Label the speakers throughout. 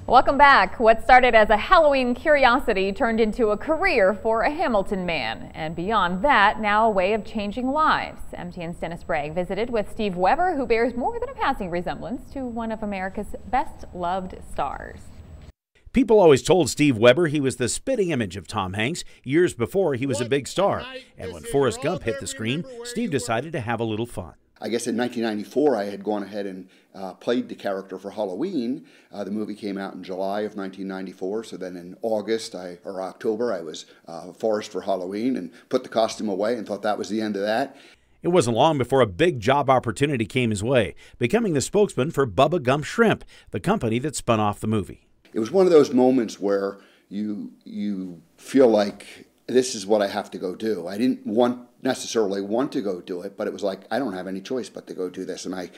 Speaker 1: Welcome back. What started as a Halloween curiosity turned into a career for a Hamilton man. And beyond that, now a way of changing lives. MTN's Dennis Bragg visited with Steve Weber, who bears more than a passing resemblance to one of America's best-loved stars.
Speaker 2: People always told Steve Weber he was the spitting image of Tom Hanks years before he was a big star. And when Forrest Gump hit the screen, Steve decided to have a little fun.
Speaker 3: I guess in 1994 I had gone ahead and played the character for Halloween. The movie came out in July of 1994, so then in October I was Forrest for Halloween and put the costume away and thought that was the end of that.
Speaker 2: It wasn't long before a big job opportunity came his way, becoming the spokesman for Bubba Gump Shrimp, the company that spun off the movie.
Speaker 3: It was one of those moments where you feel like this is what I have to go do. I didn't necessarily want to go do it, but it was like, I don't have any choice but to go do this. And I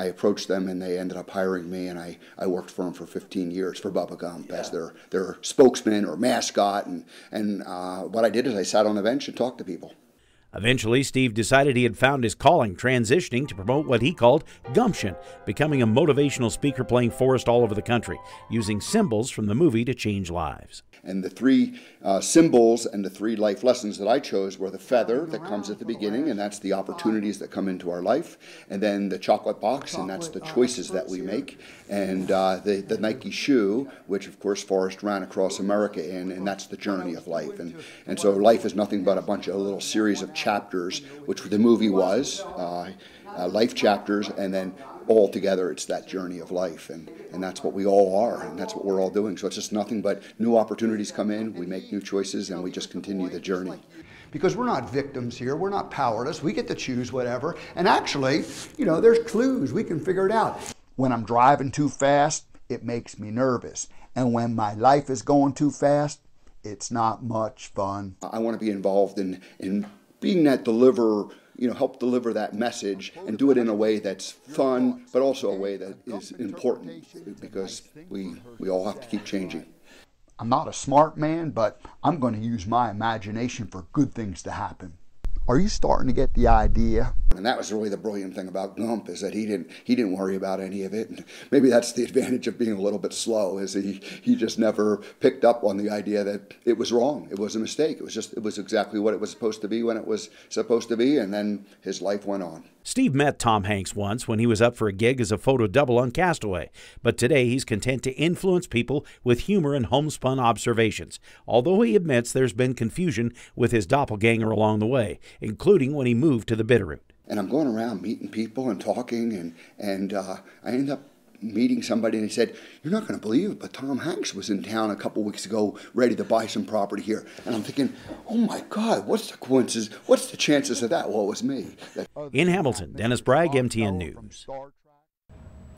Speaker 3: approached them and they ended up hiring me, and I worked for them for 15 years for Bubba Gump as their spokesman or mascot. And what I did is I sat on a bench and talked to people.
Speaker 2: Eventually, Steve decided he had found his calling, transitioning to promote what he called gumption, becoming a motivational speaker playing Forrest all over the country, using symbols from the movie to change lives.
Speaker 3: And the three symbols and the three life lessons that I chose were the feather that comes at the beginning, and that's the opportunities that come into our life, and then the chocolate box, and that's the choices that we make, and the Nike shoe, which of course Forrest ran across America in, and that's the journey of life. And so life is nothing but a bunch of little series of chapters, which the movie was, life chapters, and then all together it's that journey of life, and that's what we all are, and that's what we're all doing. So it's just nothing but new opportunities come in, we make new choices, and we just continue the journey.
Speaker 4: Because we're not victims here, we're not powerless, we get to choose whatever, and actually, you know, there's clues, we can figure it out. When I'm driving too fast, it makes me nervous, and when my life is going too fast, it's not much fun.
Speaker 3: I want to be involved in being that help deliver that message and do it in a way that's fun, but also a way that is important, because we all have to keep changing.
Speaker 4: I'm not a smart man, but I'm going to use my imagination for good things to happen. Are you starting to get the idea?
Speaker 3: And that was really the brilliant thing about Gump, is that he didn't worry about any of it. And maybe that's the advantage of being a little bit slow, is he just never picked up on the idea that it was wrong. It was a mistake. It was exactly what it was supposed to be when it was supposed to be, and then his life went on.
Speaker 2: Steve met Tom Hanks once when he was up for a gig as a photo double on Castaway, but today he's content to influence people with humor and homespun observations, although he admits there's been confusion with his doppelganger along the way, including when he moved to the Bitterroot.
Speaker 3: And I'm going around meeting people and talking, and I ended up meeting somebody, and he said, "You're not going to believe it, but Tom Hanks was in town a couple weeks ago ready to buy some property here." And I'm thinking, oh my God, what's the coincidence? What's the chances of that? Well, it was me.
Speaker 2: In Hamilton, Dennis Bragg, MTN News.